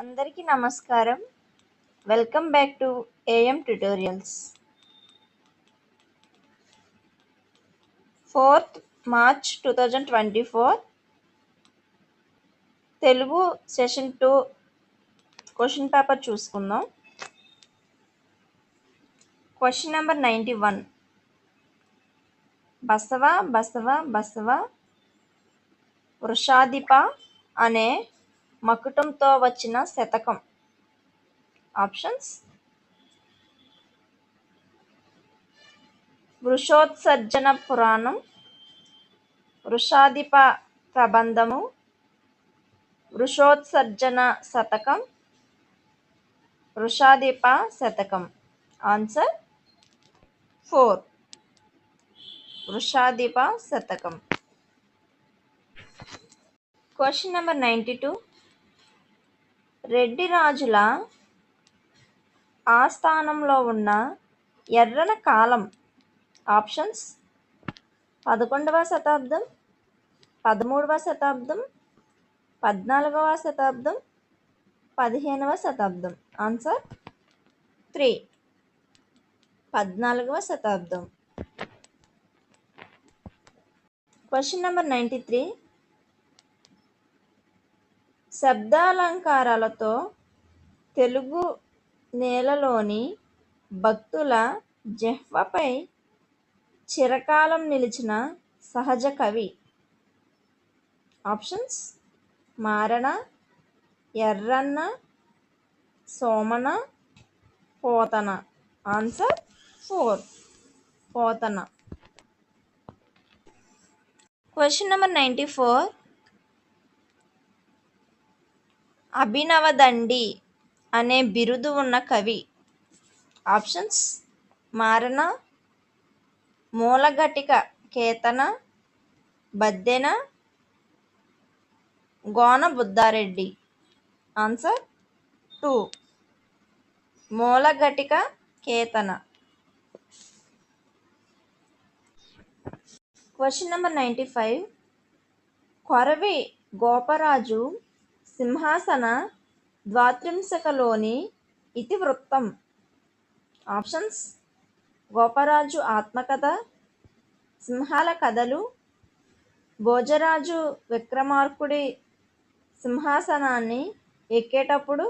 అందరికీ నమస్కారం. Welcome back to AM tutorials. 4th March 2024 Telugu session 2 question paper చూసుకుందాం. Question number 91. Basava Basava Basava వృషాధిప అనే మకుటంతో వచ్చిన శతకం. ఆప్షన్స్: వృషోత్సర్జన పురాణం, వృషాధిప ప్రబంధము, వృషోత్సర్జన శతకం, వృషాధిప శతకం. ఆన్సర్ 4, వృషాధిప శతకం. Question number 92. రెడ్డి రాజుల ఆస్థానంలో ఉన్న ఎర్రన కాలం. ఆప్షన్స్: 11వ శతాబ్దం, 13వ శతాబ్దం, 14వ శతాబ్దం, 15వ శతాబ్దం. ఆన్సర్ 3, 14వ శతాబ్దం. Question number 93. శబ్దాలంకారాలతో తెలుగు నేలలోని భక్తుల జిహ్వపై చిరకాలం నిలిచిన సహజ కవి. Options: Marana, Errana, Somana, Potana. Answer 4, Potana. Question number 94. అభినవదండి అనే బిరుదు ఉన్న కవి. Options: Marana, Mulaghatika Ketana, Baddena, Gona Buddhareddy. Answer 2, Mulaghatika Ketana. Question number 95. Koravi Goparaju సింహాసన ద్వాత్రింశికలోని ఇతివృత్తం. ఆప్షన్స్: గోపరాజు ఆత్మకథ, సింహాల కథలు, భోజరాజు విక్రమార్కుడి సింహాసనాన్ని ఎక్కేటప్పుడు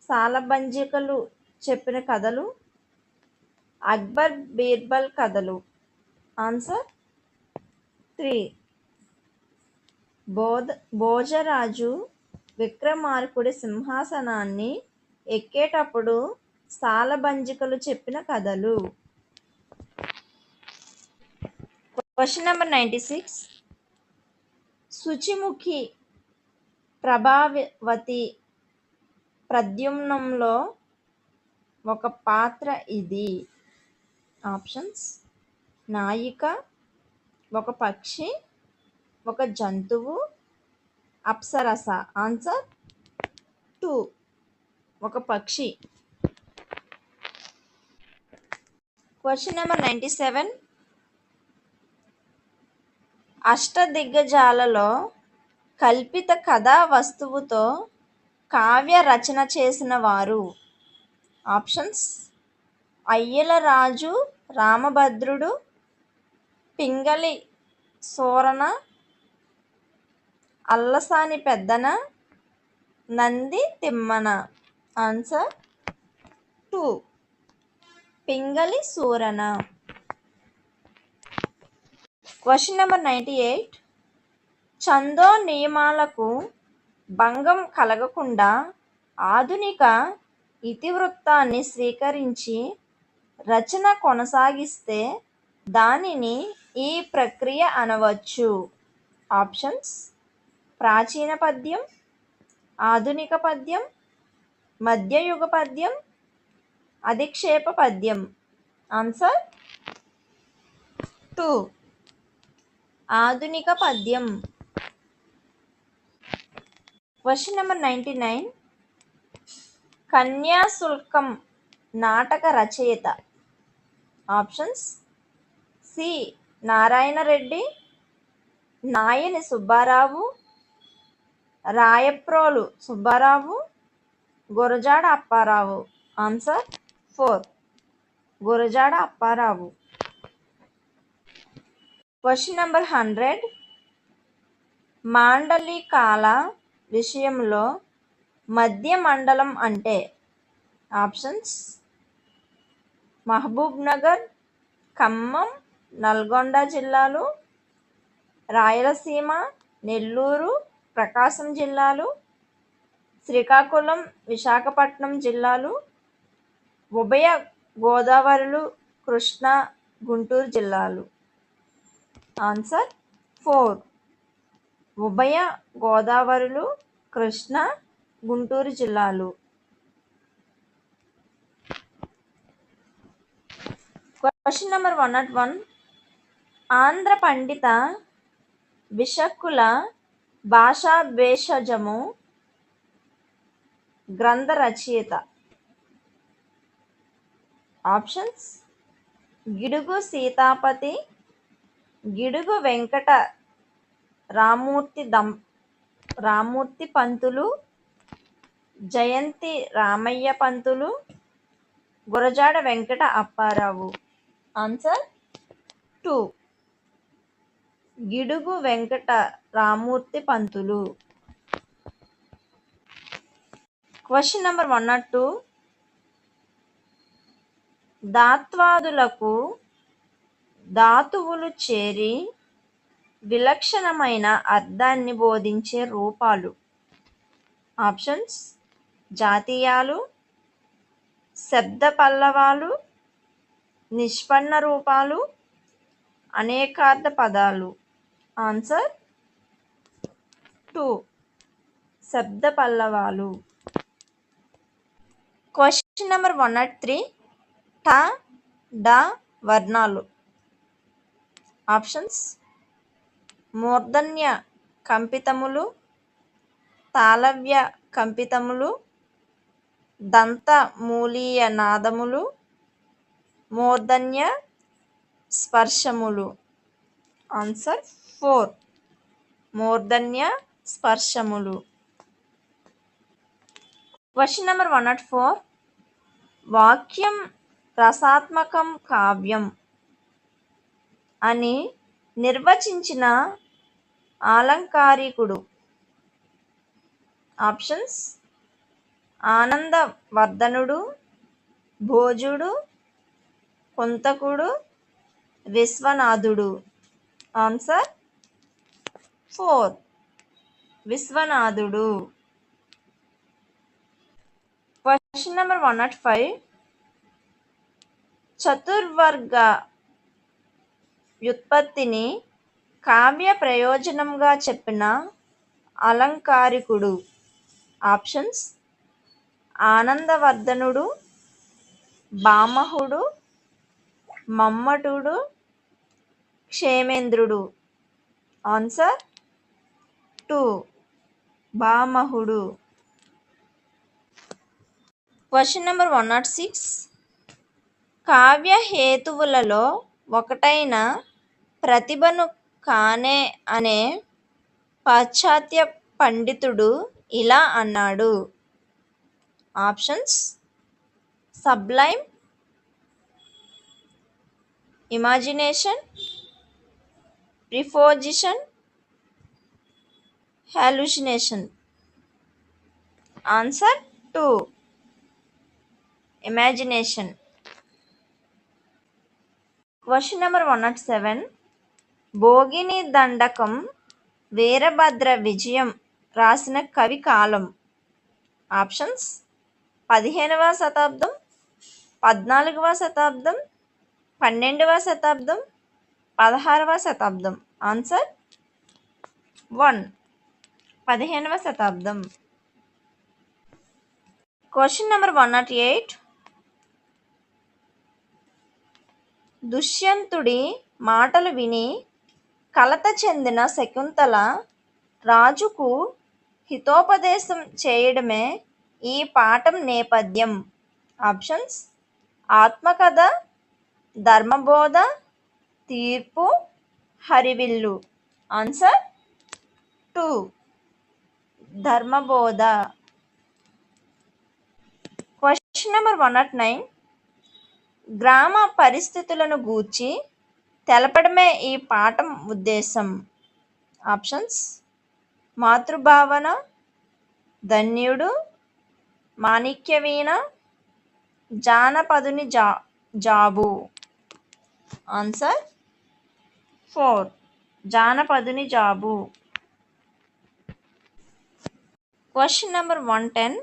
సాలబంజికలు చెప్పిన కథలు, అక్బర్ బీర్బల్ కథలు. ఆన్సర్ 3, భోజరాజు విక్రమార్కుడి సింహాసనాన్ని ఎక్కేటప్పుడు సాలబంజికలు చెప్పిన కథలు. Question number 96. శుచిముఖి ప్రభావతి ప్రద్యుమ్నంలో ఒక పాత్ర ఇది. ఆప్షన్స్: నాయిక, ఒక పక్షి, ఒక జంతువు, అప్సరస. ఆన్సర్ 2, ఒక పక్షి. Question number 97. అష్టదిగ్గజాలలో కల్పిత కథా వస్తువుతో కావ్య రచన చేసిన వారు. Options: Ayyala Raju Ramabhadrudu, Pingali Surana, Allasani Peddana, Nandi Thimmana. Answer 2, Pingali Surana. Question number 98. ఛందో నియమాలకు భంగం కలగకుండా ఆధునిక ఇతివృత్తాన్ని స్వీకరించి రచన కొనసాగిస్తే దానిని ఈ ప్రక్రియ అనవచ్చు. ఆప్షన్స్: ప్రాచీన పద్యం, ఆధునిక పద్యం, మధ్యయుగ పద్యం, అధిక్షేప పద్యం. ఆన్సర్ 2, ఆధునిక పద్యం. Question number 99. కన్యాశుల్కం నాటక రచయిత. Options: C Narayana Reddy, Nayani Subbarao, Rayaprolu Subbarao, Gurajada Apparao. Answer 4, Gurajada Apparao. Question number 100. మాండలికాల విషయంలో మధ్య మండలం అంటే? ఆప్షన్స్: మహబూబ్ నగర్, ఖమ్మం, నల్గొండ జిల్లాలు, రాయలసీమ, నెల్లూరు, ప్రకాశం జిల్లాలు, శ్రీకాకుళం, విశాఖపట్నం జిల్లాలు, ఉభయ గోదావరిలు, కృష్ణా, గుంటూరు జిల్లాలు. ఆన్సర్ 4, ఉభయ గోదావరిలు, కృష్ణా, గుంటూరు జిల్లాలు. Question number 101. ఆంధ్ర పండిత విశక్కుల భాషా భేషజము గ్రంథ రచయిత. Options: Gidugu Sitapati, Gidugu Venkata Ramamurthy Pantulu, Jayanti Ramayya Pantulu, Gurajada Venkata Apparao. Answer 2, Gidugu Venkata Ramamurthy Pantulu. Question number 102. ధాత్వాదులకు ధాతువులు చేరి విలక్షణమైన అర్థాన్ని బోధించే రూపాలు. ఆప్షన్స్: జాతీయాలు, శబ్ద పల్లవాలు, నిష్పన్న రూపాలు, అనేకార్థ పదాలు. ఆన్సర్ 2, శబ్ద పల్లవాలు. Question number 103. ట, డ వర్ణాలు. ఆప్షన్స్: మూర్ధన్య కంపితములు, తాళవ్య కంపితములు, దంత మూలీయ నాదములు, మూర్ధన్య స్పర్శములు. ఆన్సర్ 4, మూర్ధన్య స్పర్శములు. Question number 104. వాక్యం రసాత్మకం కావ్యం అని నిర్వచించిన ఆలంకారికుడు. ఆప్షన్స్: ఆనందవర్ధనుడు, భోజుడు, కుంతకుడు, విశ్వనాథుడు. ఆన్సర్ 4, విశ్వనాథుడు. Question number 105. చతుర్వర్గ వ్యుత్పత్తిని కావ్య ప్రయోజనంగా చెప్పిన అలంకారికుడు. ఆప్షన్స్: ఆనందవర్ధనుడు, భామహుడు, మమ్మటుడు, క్షేమేంద్రుడు. ఆన్సర్ 2, భామహుడు. Question number 106. కావ్య హేతువులలో ఒకటైన ప్రతిభను కానే అనే పాశ్చాత్య పండితుడు ఇలా అన్నాడు. Options: sublime, imagination, preposition, hallucination. Answer 2, imagination. Question number 107. భోగిని దండకం వీరభద్ర విజయం రాసిన కవి కాలం. ఆప్షన్స్: 15వ శతాబ్దం, 14వ శతాబ్దం, 12వ శతాబ్దం, 16వ శతాబ్దం. ఆన్సర్ 1, 15వ శతాబ్దం. Question number 108. దుష్యంతుడి మాటలు విని కలత చెందిన శకుంతల రాజుకు హితోపదేశం చేయడమే ఈ పాఠం నేపథ్యం. ఆప్షన్స్: ఆత్మకథ, ధర్మబోధ, తీర్పు, హరివిల్లు. ఆన్సర్ 2, ధర్మబోధ. Question number 109. గ్రామ పరిస్థితులను గూర్చి తెలపడమే ఈ పాఠం ఉద్దేశం. ఆప్షన్స్: మాతృభావన, ధన్యుడు, మాణిక్యవీణ, జానపదుని జాబు. ఆన్సర్ 4, జానపదుని జాబు. Question number 110.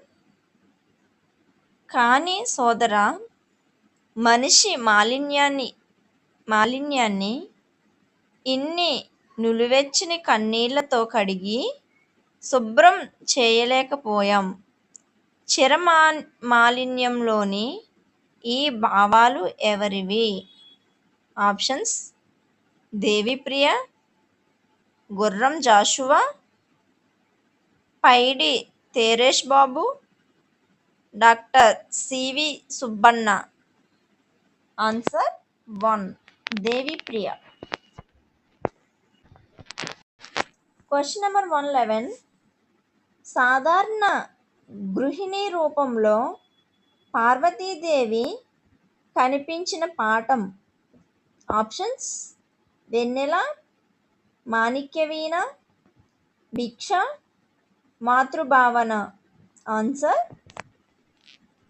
కానీ సోదరా, మనిషి మాలిన్యాన్ని ఇన్ని నులివెచ్చని కన్నీళ్లతో కడిగి శుభ్రం చేయలేకపోయాం. మాలిన్యంలోని ఈ భావాలు ఎవరివి? Options: Devipriya, Gurram Jashuva, Paidi Teresh Babu, doctor C V Subbanna. Answer 1, Devipriya. Question number 111. సాధారణ గృహిణి రూపంలో పార్వతీదేవి కనిపించిన పాఠం. ఆప్షన్స్: వెన్నెల, మాణిక్యవీణ, భిక్ష, మాతృభావన. ఆన్సర్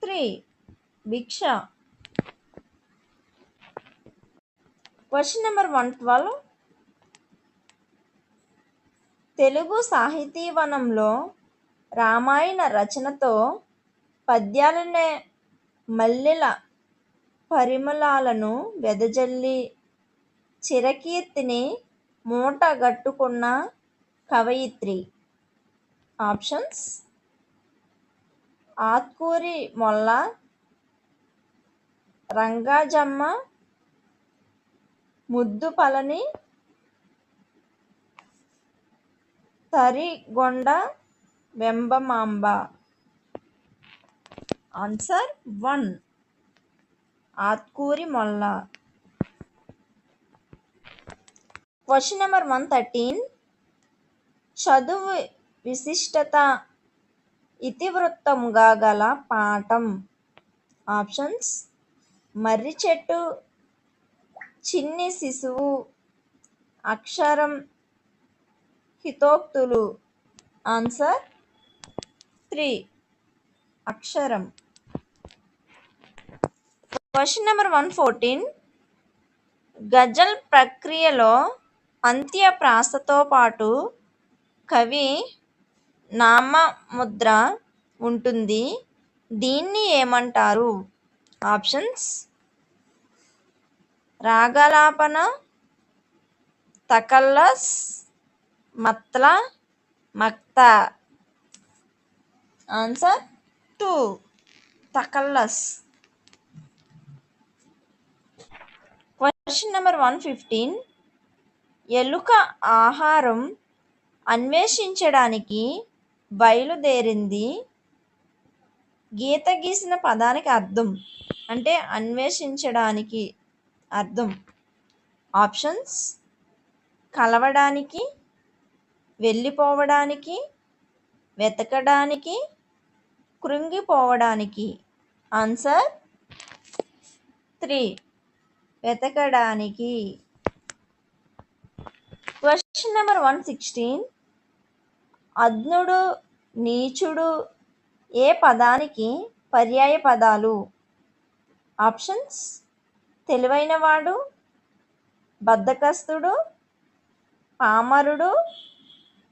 3, భిక్ష. Question number 112. తెలుగు సాహితీవనంలో రామాయణ రచనతో పద్యాలనే మల్లెల పరిమళాలను వెదజల్లి చిరకీర్తిని మూటగట్టుకున్న కవయిత్రి. Options: Atukuri Molla, Rangajamma, Muddupalani, Tarigonda Vengamamba. Answer 1, Atukuri Molla. Question number 113. చదువు విశిష్టత ఇతివృత్తంగా గల పాఠం. ఆప్షన్స్: మర్రి చెట్టు, చిన్ని శిశువు, అక్షరం, హితోక్తులు. ఆన్సర్ 3, అక్షరం. Question number 114. గజల్ ప్రక్రియలో అంత్యప్రాసతో పాటు కవి నామముద్ర ఉంటుంది. దీన్ని ఏమంటారు? ఆప్షన్స్: రాగాలాపన, తకల్లస్, మత్ల, మక్త. ఆన్సర్ 2, తకల్లస్. Question number 115. ఎలుక ఆహారం అన్వేషించడానికి బయలుదేరింది. గీత గీసిన పదానికి అర్థం, అంటే అన్వేషించడానికి అర్థం. ఆప్షన్స్: కలవడానికి, వెళ్ళిపోవడానికి, వెతకడానికి, కృంగిపోవడానికి. ఆన్సర్ 3, వెతకడానికి. Question number 116. అజ్ఞుడు, నీచుడు ఏ పదానికి పర్యాయ పదాలు? ఆప్షన్స్: తెలివైనవాడు, బద్ధకస్తుడు, పామరుడు,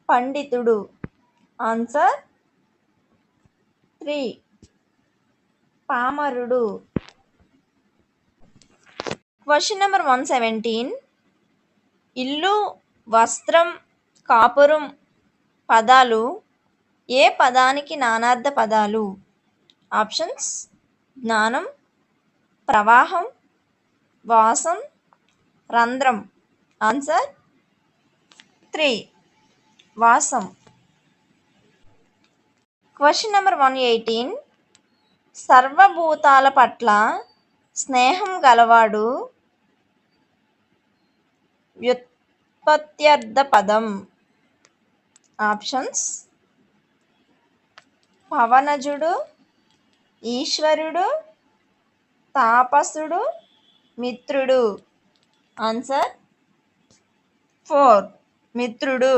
పండితుడు. ఆన్సర్ 3, పామరుడు. Question number 117. ఇల్లు, వస్త్రం, కాపురం పదాలు ఏ పదానికి నానార్థ పదాలు? ఆప్షన్స్: జ్ఞానం, ప్రవాహం, వాసం, రంధ్రం. ఆన్సర్ 3, వాసం. Question number 118. సర్వభూతాల పట్ల స్నేహం గలవాడు వ్యుత్పత్త్యర్థ పదం. ఆప్షన్స్: పవనజుడు, ఈశ్వరుడు, తాపసుడు, మిత్రుడు. ఆన్సర్ 4 మిత్రుడు.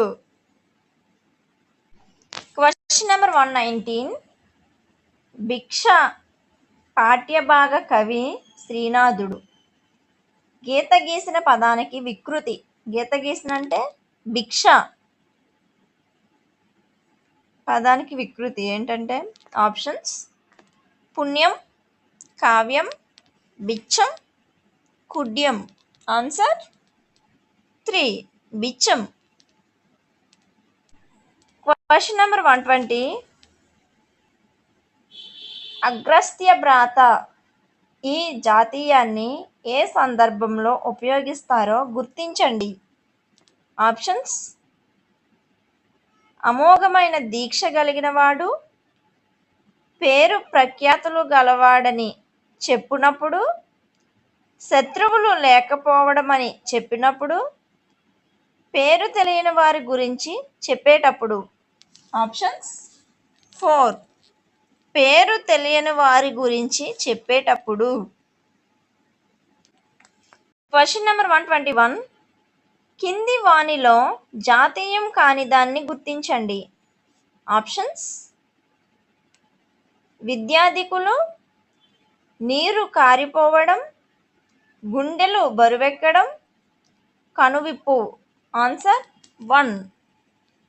Question number 119. భిక్ష పాఠ్యభాగ కవి శ్రీనాథుడు. గీత గీసిన పదానికి వికృతి. గీత గీసిన అంటే భిక్ష పదానికి వికృతి ఏంటంటే ఆప్షన్స్: పుణ్యం, కావ్యం, బిచ్చం, కుడ్యం. ఆన్సర్ 3 బిచ్చం. Question number 120. అగస్త్య భ్రాత ఈ జాతీయాన్ని ఏ సందర్భంలో ఉపయోగిస్తారో గుర్తించండి. ఆప్షన్స్: అమోఘమైన దీక్ష కలిగిన వాడు, పేరు ప్రఖ్యాతులు గలవాడని చెప్పునప్పుడు, శత్రువులు లేకపోవడమని చెప్పినప్పుడు, పేరు తెలియని వారి గురించి చెప్పేటప్పుడు. ఆప్షన్స్: 4 పేరు తెలియని వారి గురించి చెప్పేటప్పుడు. Question number 121. కింది వానిలో జాతీయం కాని దాన్ని గుర్తించండి. ఆప్షన్స్: విద్యాధికులు, నీరు కారిపోవడం, గుండెలు బరువెక్కడం, కనువిప్పు. ఆన్సర్ 1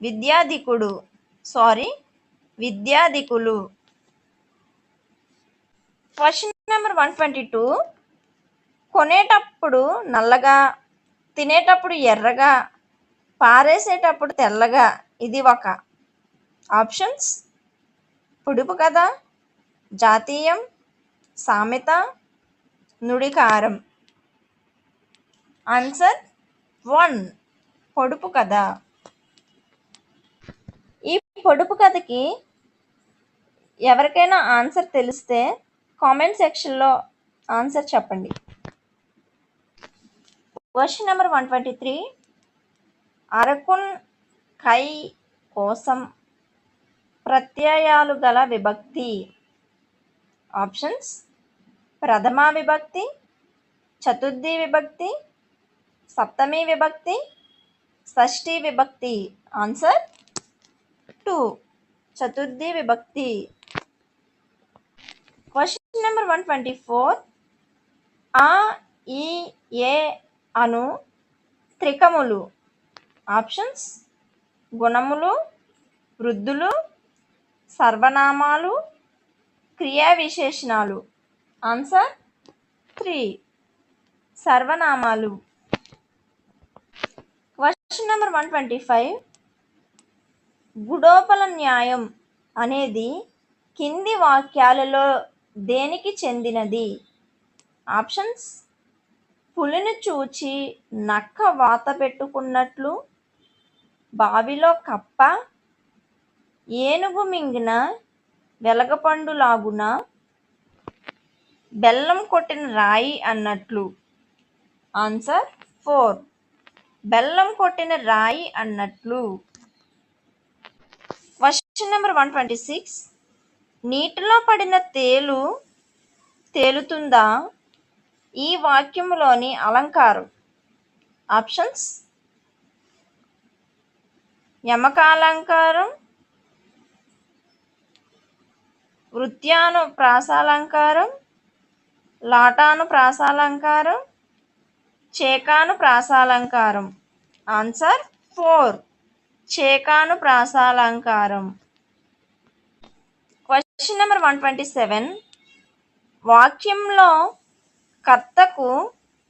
విద్యాధికుడు. విద్యాధికులు. Question number 122. కొనేటప్పుడు నల్లగా, తినేటప్పుడు ఎర్రగా, పారేసేటప్పుడు తెల్లగా ఇది ఒక. ఆప్షన్స్: పొడుపు కథ, జాతీయం, సామెత, నుడికారం. ఆన్సర్ 1 పొడుపు కథ. ఈ పొడుపు కథకి ఎవరికైనా ఆన్సర్ తెలిస్తే కామెంట్ సెక్షన్లో ఆన్సర్ చెప్పండి. Question number 123. అరకున్ కై కోసం ప్రత్యయాలు గల విభక్తి. ఆప్షన్స్: ప్రథమా విభక్తి, చతుర్థి విభక్తి, సప్తమి విభక్తి, షష్ఠీ విభక్తి. ఆన్సర్ 2 చతుర్థి విభక్తి. Question number 124. ఆ, ఈ, ఏ అను త్రికములు. ఆప్షన్స్: గుణములు, వృద్ధులు, సర్వనామాలు, క్రియా విశేషణాలు. ఆన్సర్ 3 సర్వనామాలు. Question number 125. గుడోపల న్యాయం అనేది కింది వాక్యాలలో దేనికి చెందినది? ఆప్షన్స్: పులిని చూచి నక్క వాత పెట్టుకున్నట్లు, బావిలో కప్ప, ఏనుగు మింగిన వెలగపండులాగున, బెల్లం కొట్టిన రాయి అన్నట్లు. ఆన్సర్ 4 బెల్లం కొట్టిన రాయి అన్నట్లు. Question number 126. నీటిలో పడిన తేలు తేలుతుందా ఈ వాక్యములోని అలంకారం. ఆప్షన్స్: యమకాలంకారం, వృత్యానుప్రాసాలంకారం, లాటానుప్రాసాలంకారం, చేకానుప్రాసాలంకారం. ఆన్సర్ 4 చేకానుప్రాసాలంకారం. Question number 127. వాక్యంలో కర్తకు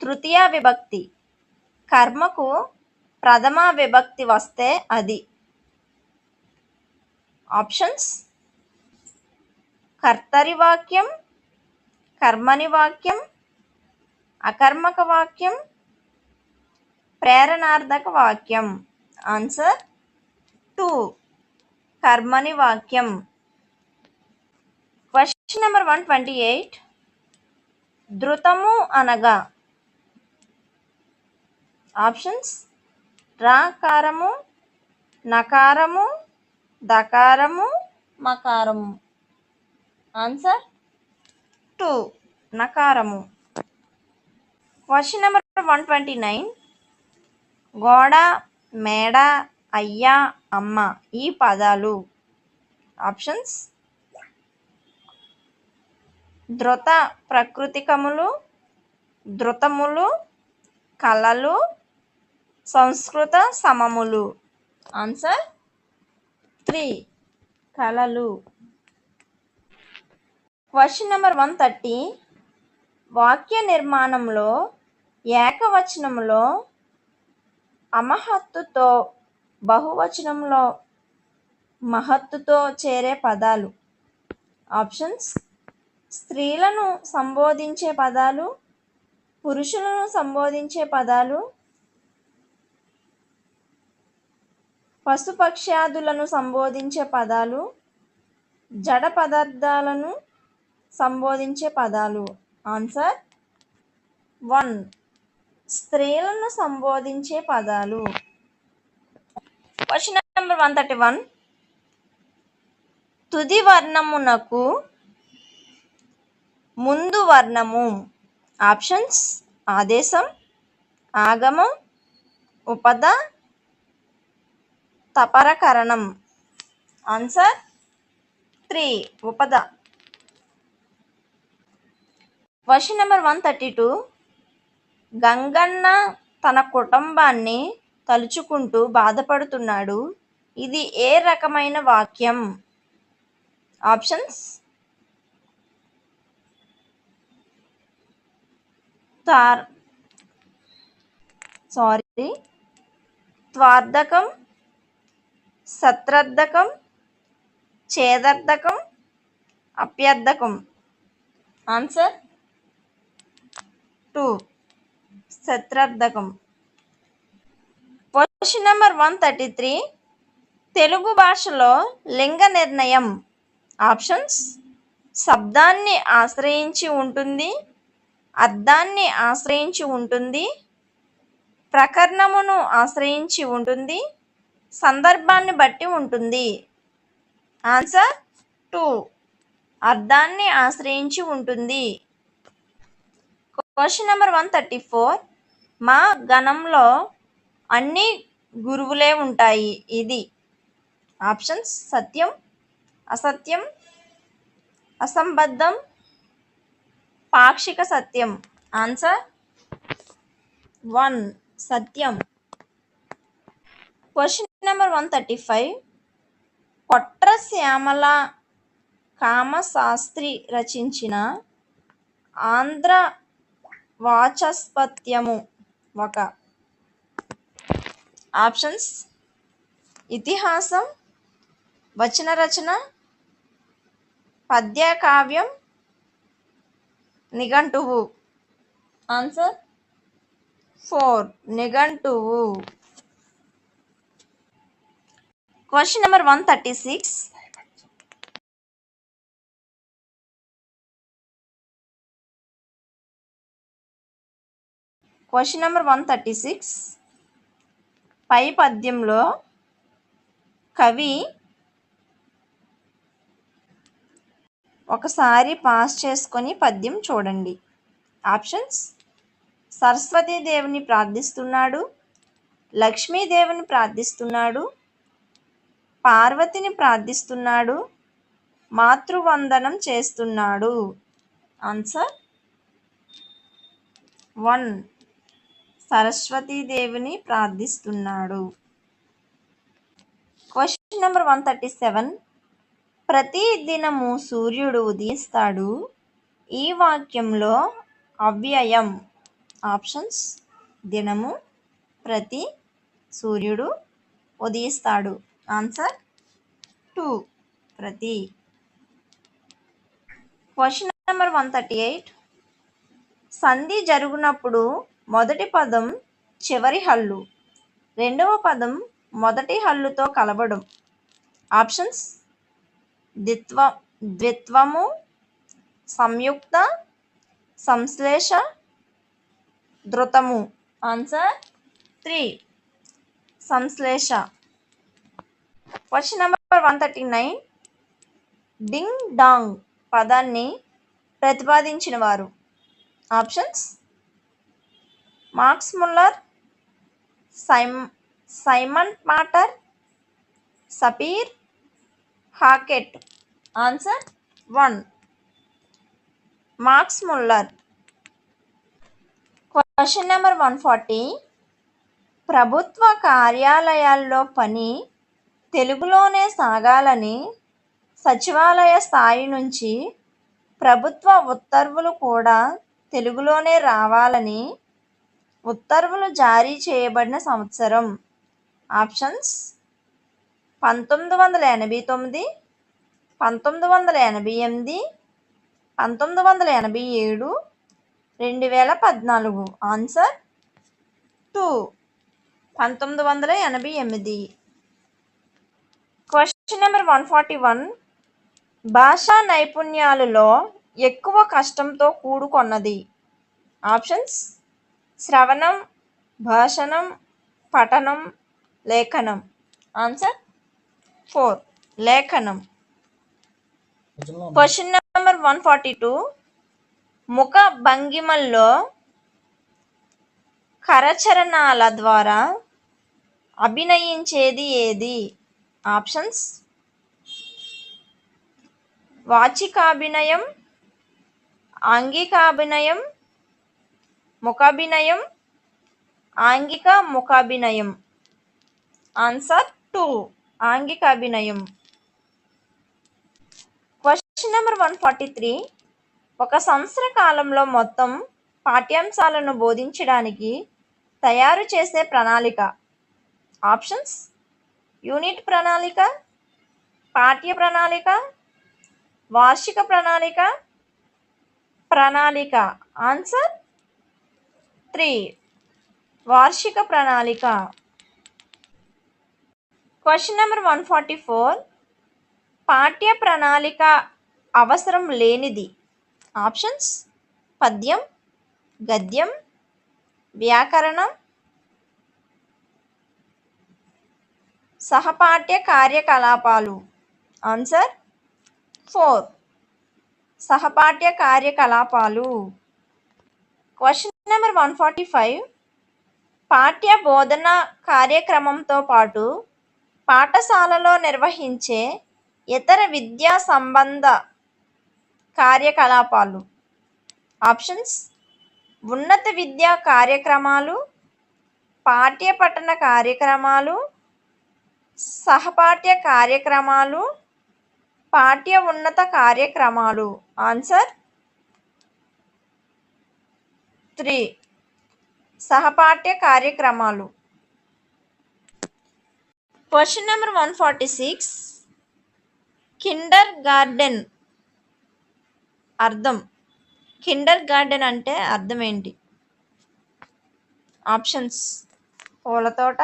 తృతీయ విభక్తి, కర్మకు ప్రథమ విభక్తి వస్తే అది. ఆప్షన్స్: కర్తరి వాక్యం, కర్మని వాక్యం, అకర్మక వాక్యం, ప్రేరణార్థక వాక్యం. ఆన్సర్ 2 కర్మని వాక్యం. Question number 128. ధృతము అనగా. ఆప్షన్స్: రాకారము, నకారము, దకారము, మకారము. ఆన్సర్ 2 నకారము. Question number 129. గోడ, మేడ, అయ్య, అమ్మ ఈ పదాలు. ఆప్షన్స్: ధృత ప్రకృతికములు, ధృతములు, కళలు, సంస్కృత సమములు. ఆన్సర్ 3 కళలు. Question number 130. వాక్య నిర్మాణంలో ఏకవచనంలో అమహత్తుతో, బహువచనంలో మహత్తుతో చేరే పదాలు. ఆప్షన్స్: స్త్రీలను సంబోధించే పదాలు, పురుషులను సంబోధించే పదాలు, పశుపక్ష్యాదులను సంబోధించే పదాలు, జడ పదార్థాలను సంబోధించే పదాలు. ఆన్సర్ 1 స్త్రీలను సంబోధించే పదాలు. Question number 131. తుది వర్ణమునకు ముందు వర్ణము. ఆప్షన్స్: ఆదేశం, ఆగమం, ఉపద, తపరకరణం. ఆన్సర్ 3 ఉపద. Question number 132. గంగన్న తన కుటుంబాన్ని తలుచుకుంటూ బాధపడుతున్నాడు. ఇది ఏ రకమైన వాక్యం? ఆప్షన్స్: త్వార్థకం, సత్రర్థకం, ఛేదర్థకం, అప్యర్థకం. ఆన్సర్ 2 సత్రర్థకం. Question number 133. తెలుగు భాషలో లింగ నిర్ణయం. ఆప్షన్స్: శబ్దాన్ని ఆశ్రయించి ఉంటుంది, అర్థాన్ని ఆశ్రయించి ఉంటుంది, ప్రకరణమును ఆశ్రయించి ఉంటుంది, సందర్భాన్ని బట్టి ఉంటుంది. ఆన్సర్ 2 అర్థాన్ని ఆశ్రయించి ఉంటుంది. Question number 134. మా గణంలో అన్ని గురువులే ఉంటాయి. ఇది. ఆప్షన్స్: సత్యం, అసత్యం, అసంబద్ధం, పాక్షిక సత్యం. ఆన్సర్ 1 సత్యం. Question number 135. కొట్ర శ్యామల కామశాస్త్రి రచించిన ఆంధ్ర వాచస్పత్యము ఒక. ఆప్షన్స్: ఇతిహాసం, వచన రచన, పద్య కావ్యం, నిఘంటువు. ఆన్సర్ 4 నిఘంటువు. Question number 136. క్వశ్చన్ నెంబర్ 136. పై పద్యంలో కవి ఒకసారి పాస్ చేసుకొని పద్యం చూడండి. ఆప్షన్స్: సరస్వతీదేవిని ప్రార్థిస్తున్నాడు, లక్ష్మీదేవిని ప్రార్థిస్తున్నాడు, పార్వతిని ప్రార్థిస్తున్నాడు, మాతృవందనం చేస్తున్నాడు. ఆన్సర్ 1 సరస్వతీదేవిని ప్రార్థిస్తున్నాడు. Question number 137. ప్రతి దినము సూర్యుడు ఉదయిస్తాడు. ఈ వాక్యంలో అవ్యయం. ఆప్షన్స్: దినము, ప్రతి, సూర్యుడు, ఉదయిస్తాడు. ఆన్సర్ 2 ప్రతి. Question number 138. సంధి జరుగునప్పుడు మొదటి పదం చివరి హల్లు, రెండవ పదం మొదటి హల్లుతో కలవడం. ఆప్షన్స్: ద్విత్వము, సంయుక్త, సంశ్లేష, ధృతము. ఆన్సర్ 3 సంశ్లేష. Question number 139. డింగ్ డాంగ్ పదాన్ని ప్రతిపాదించిన వారు? ఆప్షన్స్: మార్క్స్ ముల్లర్, సైమన్ మాటర్, Sapir, Hockett. Answer 1, Max Muller. Question number 140. ప్రభుత్వ కార్యాలయాల్లో పని తెలుగులోనే సాగాలని సచివాలయ స్థాయి నుంచి ప్రభుత్వ ఉత్తర్వులు కూడా తెలుగులోనే రావాలని ఉత్తర్వులు జారీ చేయబడిన సంవత్సరం? ఆప్షన్స్: 1989, 1988, 1987, 2014. ఆన్సర్ 2, 1988. Question number 141. భాషా నైపుణ్యాలలో ఎక్కువ కష్టంతో కూడుకొన్నది? ఆప్షన్స్: శ్రవణం, భాషణం, పఠనం, లేఖనం. ఆన్సర్ 4, లేఖనం. Question number 142. ముఖ భంగిమల్లో కరచరణాల ద్వారా అభినయించేది ఏది? ఆప్షన్స్: వాచికాభినయం, ఆంగికాభినయం, ముఖాభినయం, ఆంగిక ముఖాభినయం. ఆన్సర్ 2, ఆంగికాభినయం. Question number 143. ఒక సంవత్సర కాలంలో మొత్తం పాఠ్యాంశాలను బోధించడానికి తయారు చేసే ప్రణాళిక? ఆప్షన్స్: యూనిట్ ప్రణాళిక, పాఠ్య ప్రణాళిక, వార్షిక ప్రణాళిక, ప్రణాళిక. ఆన్సర్ 3, వార్షిక ప్రణాళిక. Question number 144. పాఠ్య ప్రణాళిక అవసరం లేనిది? ఆప్షన్స్: పద్యం, గద్యం, వ్యాకరణం, సహపాఠ్య కార్యకలాపాలు. ఆన్సర్ 4, సహపాఠ్య కార్యకలాపాలు. Question number 145. పాఠ్య బోధన కార్యక్రమంతో పాటు పాఠశాలలో నిర్వహించే ఇతర విద్యా సంబంధ కార్యకలాపాలు? ఆప్షన్స్: ఉన్నత విద్యా కార్యక్రమాలు, పాఠ్య పఠన కార్యక్రమాలు, సహపాఠ్య కార్యక్రమాలు, పాఠ్య ఉన్నత కార్యక్రమాలు. ఆన్సర్ 3, సహపాఠ్య కార్యక్రమాలు. Question number 146. కిండర్ గార్డెన్ అర్థం. కిండర్ గార్డెన్ అంటే అర్థం ఏంటి? ఆప్షన్స్: పూల తోట,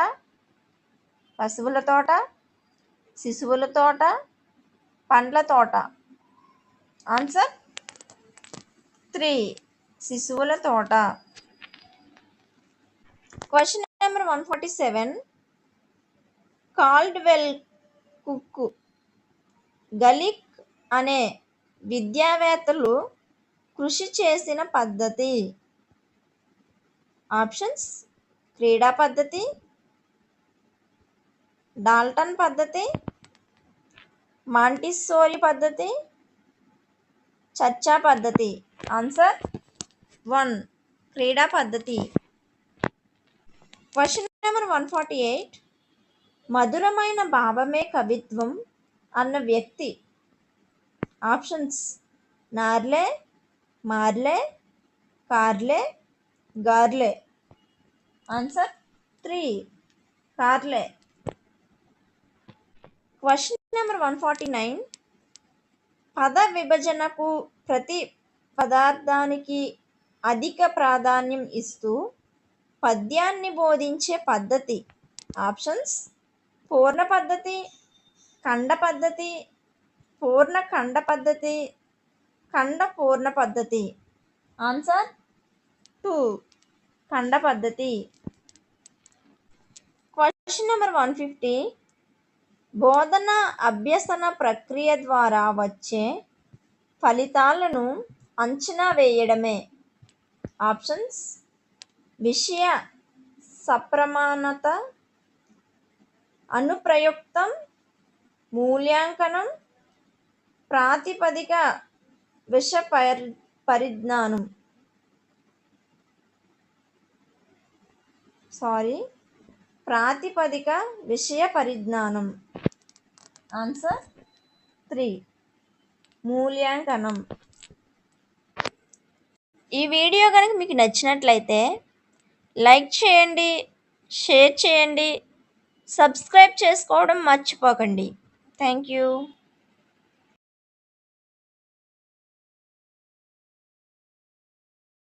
పశువుల తోట, శిశువుల తోట, పండ్ల తోట. ఆన్సర్ 3, శిశువుల తోట. Question number 147. కాల్డ్వెల్ కుక్, గలిక్ అనే విద్యావేత్తలు కృషి చేసిన పద్ధతి? ఆప్షన్స్: క్రీడా పద్ధతి, డాల్టన్ పద్ధతి, మాంటిస్సోరీ పద్ధతి, చర్చా పద్ధతి. ఆన్సర్ 1, క్రీడా పద్ధతి. Question number 148. మధురమైన భావమే కవిత్వం అన్న వ్యక్తి? ఆప్షన్స్: నార్లే, మార్లే, కార్లే, గార్లే. Answer 3, Carlyle. Question number 149. పద విభజనకు ప్రతి పదార్థానికి అధిక ప్రాధాన్యం ఇస్తూ పద్యాన్ని బోధించే పద్ధతి? ఆప్షన్స్: పూర్ణ పద్ధతి, ఖండ పద్ధతి, పూర్ణ ఖండ పద్ధతి, ఖండ పూర్ణ పద్ధతి. ఆన్సర్ 2, ఖండ పద్ధతి. Question number 150. బోధన అభ్యసన ప్రక్రియ ద్వారా వచ్చే ఫలితాలను అంచనా వేయడమే. ఆప్షన్స్: విషయ సప్రమాణత, అనుప్రయుక్తం, మూల్యాంకనం, ప్రాతిపదిక విషయ పరిజ్ఞానం. ప్రాతిపదిక విషయ పరిజ్ఞానం. ఆన్సర్ 3, మూల్యాంకనం. ఈ వీడియో కనుక మీకు నచ్చినట్లయితే లైక్ చేయండి, షేర్ చేయండి, సబ్స్క్రైబ్ చేసుకోవడం మర్చిపోకండి. Thank you.